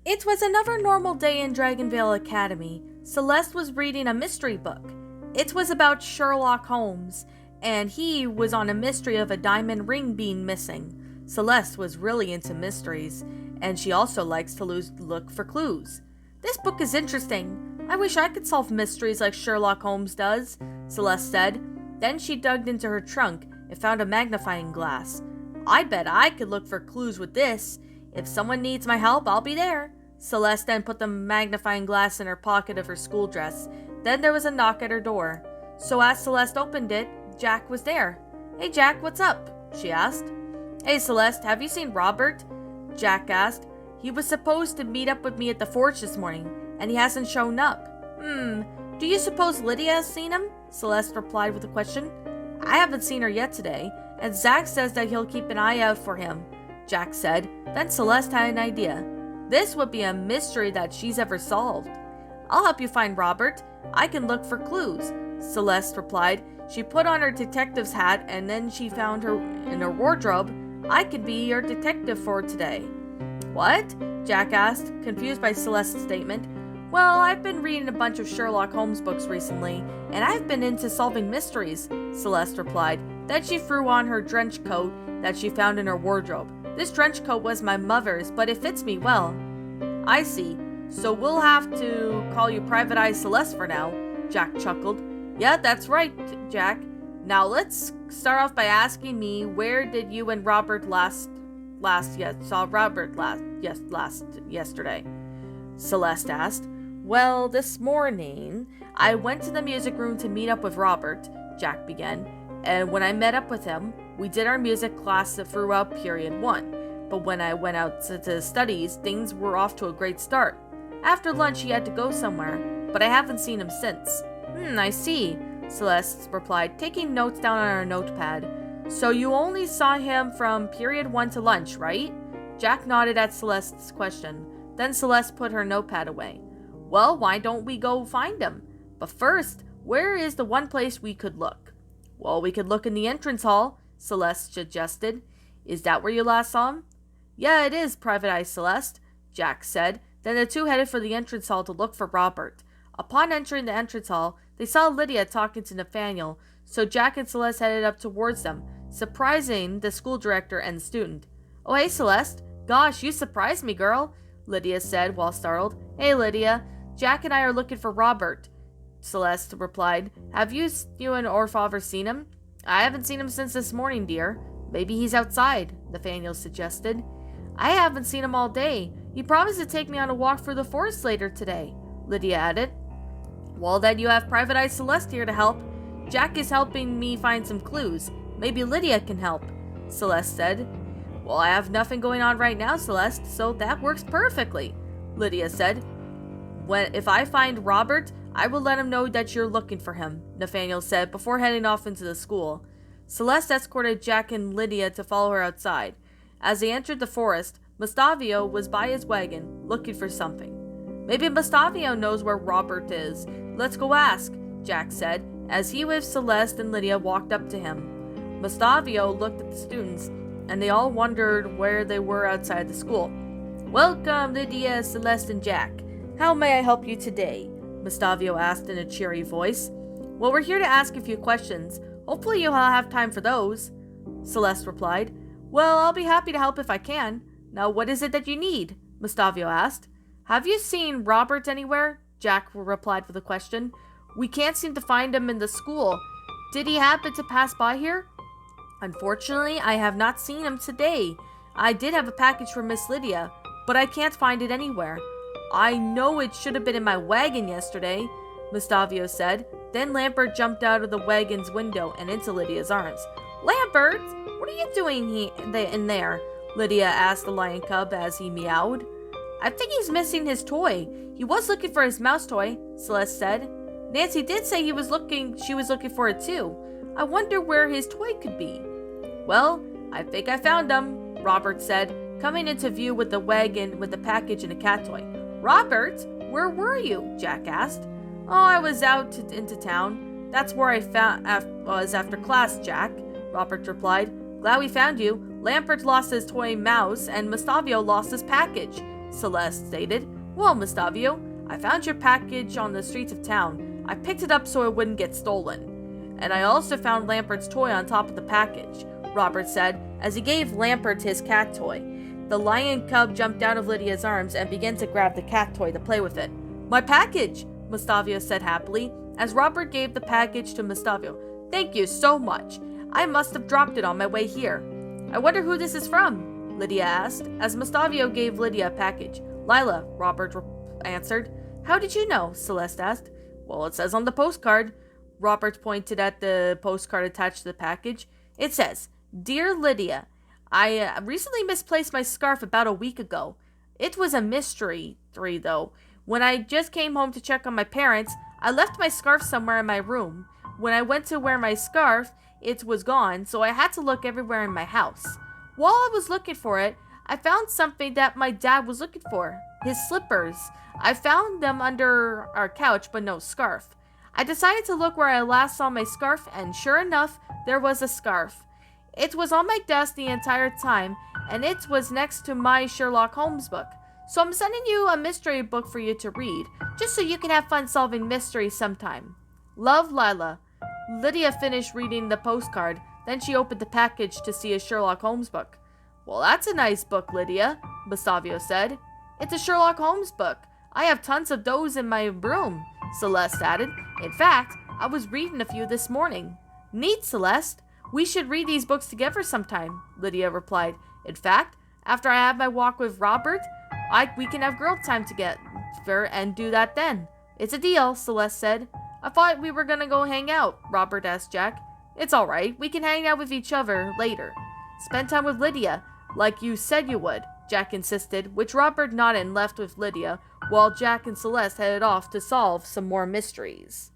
It was another normal day in Dragonvale Academy. Celeste was reading a mystery book. It was about Sherlock Holmes, and he was on a mystery of a diamond ring being missing. Celeste was really into mysteries, and she also likes to look for clues. "This book is interesting. I wish I could solve mysteries like Sherlock Holmes does," Celeste said. Then she dug into her trunk and found a magnifying glass. "I bet I could look for clues with this. If someone needs my help, I'll be there." Celeste then put the magnifying glass in her pocket of her school dress. Then there was a knock at her door. So as Celeste opened it, Jack was there. "Hey Jack, what's up?" she asked. "Hey Celeste, have you seen Robert?" Jack asked. "He was supposed to meet up with me at the forge this morning, and he hasn't shown up." Do you suppose Lydia has seen him?" Celeste replied with a question. "I haven't seen her yet today, and Zach says that he'll keep an eye out for him," Jack said. Then Celeste had an idea. This would be a mystery that she's ever solved. "I'll help you find Robert. I can look for clues," Celeste replied. She put on her detective's hat and then she found her in her wardrobe. "I could be your detective for today." "What?" Jack asked, confused by Celeste's statement. "Well, I've been reading a bunch of Sherlock Holmes books recently, and I've been into solving mysteries," Celeste replied. Then she threw on her trench coat that she found in her wardrobe. "This trench coat was my mother's, but it fits me well." "I see. So we'll have to call you Private Eye Celeste for now," Jack chuckled. "Yeah, that's right, Jack. Now let's start off by asking me, where did you and Robert saw Robert yesterday?" Celeste asked. "Well, this morning, I went to the music room to meet up with Robert," Jack began. "And when I met up with him, we did our music class throughout period 1. But when I went out to studies, things were off to a great start. After lunch, he had to go somewhere, but I haven't seen him since." I see," Celeste replied, taking notes down on her notepad. "So you only saw him from period 1 to lunch, right?" Jack nodded at Celeste's question. Then Celeste put her notepad away. "Well, why don't we go find him? But first, where is the one place we could look?" "Well, we could look in the entrance hall," Celeste suggested. "Is that where you last saw him?" "Yeah, it is, Private Eye Celeste," Jack said. Then the two headed for the entrance hall to look for Robert. Upon entering the entrance hall, they saw Lydia talking to Nathaniel, so Jack and Celeste headed up towards them, surprising the school director and the student. "Oh, hey, Celeste. Gosh, you surprised me, girl," Lydia said while startled. "Hey, Lydia. Jack and I are looking for Robert," Celeste replied. "Have you and or father seen him?" "I haven't seen him since this morning, dear." "Maybe he's outside," Nathaniel suggested. "I haven't seen him all day. He promised to take me on a walk through the forest later today," Lydia added. "Well, then you have Private Eye Celeste here to help. Jack is helping me find some clues. Maybe Lydia can help," Celeste said. "Well, I have nothing going on right now, Celeste, so that works perfectly," Lydia said. If I find Robert, I will let him know that you're looking for him," Nathaniel said before heading off into the school. Celeste escorted Jack and Lydia to follow her outside. As they entered the forest, Mustavio was by his wagon, looking for something. "Maybe Mustavio knows where Robert is. Let's go ask," Jack said, as he with Celeste and Lydia walked up to him. Mustavio looked at the students, and they all wondered where they were outside the school. "Welcome, Lydia, Celeste, and Jack. How may I help you today?" Mustavio asked in a cheery voice. "Well, we're here to ask a few questions. Hopefully you'll have time for those," Celeste replied. "Well, I'll be happy to help if I can. Now, what is it that you need?" Mustavio asked. "Have you seen Robert anywhere?" Jack replied with a question. "We can't seem to find him in the school. Did he happen to pass by here?" "Unfortunately, I have not seen him today. I did have a package for Miss Lydia, but I can't find it anywhere. I know it should have been in my wagon yesterday," Mustavio said. Then Lambert jumped out of the wagon's window and into Lydia's arms. "Lambert, what are you doing in there?" Lydia asked the lion cub as he meowed. "I think he's missing his toy. He was looking for his mouse toy," Celeste said. "Nancy did say she was looking for it too. I wonder where his toy could be." "Well, I think I found him," Robert said, coming into view with the wagon with the package and a cat toy. "Robert, where were you?" Jack asked. "Oh, I was out into town. That's where I was after class, Jack," Robert replied. "Glad we found you. Lambert lost his toy mouse, and Mustavio lost his package," Celeste stated. Well, Mustavio, I found your package on the streets of town. I picked it up so it wouldn't get stolen. And I also found Lampert's toy on top of the package, Robert said, as he gave Lampert his cat toy. The lion cub jumped out of Lydia's arms and began to grab the cat toy to play with it. My package, Mustavio said happily, as Robert gave the package to Mustavio. Thank you so much. I must have dropped it on my way here. I wonder who this is from, Lydia asked, as Mustavio gave Lydia a package. Lila, Robert answered. How did you know? Celeste asked. Well, it says on the postcard. Robert pointed at the postcard attached to the package. It says, Dear Lydia, I recently misplaced my scarf about a week ago. It was a mystery, though. When I just came home to check on my parents, I left my scarf somewhere in my room. When I went to wear my scarf, it was gone, so I had to look everywhere in my house. While I was looking for it, I found something that my dad was looking for. His slippers. I found them under our couch, but no scarf. I decided to look where I last saw my scarf, and sure enough, there was a scarf. It was on my desk the entire time, and it was next to my Sherlock Holmes book. So I'm sending you a mystery book for you to read, just so you can have fun solving mysteries sometime. Love, Lila. Lydia finished reading the postcard, then she opened the package to see a Sherlock Holmes book. Well, that's a nice book, Lydia, Mustavio said. It's a Sherlock Holmes book. I have tons of those in my room, Celeste added. In fact, I was reading a few this morning. Neat, Celeste. We should read these books together sometime, Lydia replied. In fact, after I have my walk with Robert, we can have girl time together and do that then. It's a deal, Celeste said. I thought we were gonna go hang out, Robert asked Jack. It's alright, we can hang out with each other later. Spend time with Lydia, like you said you would, Jack insisted, which Robert nodded and left with Lydia, while Jack and Celeste headed off to solve some more mysteries.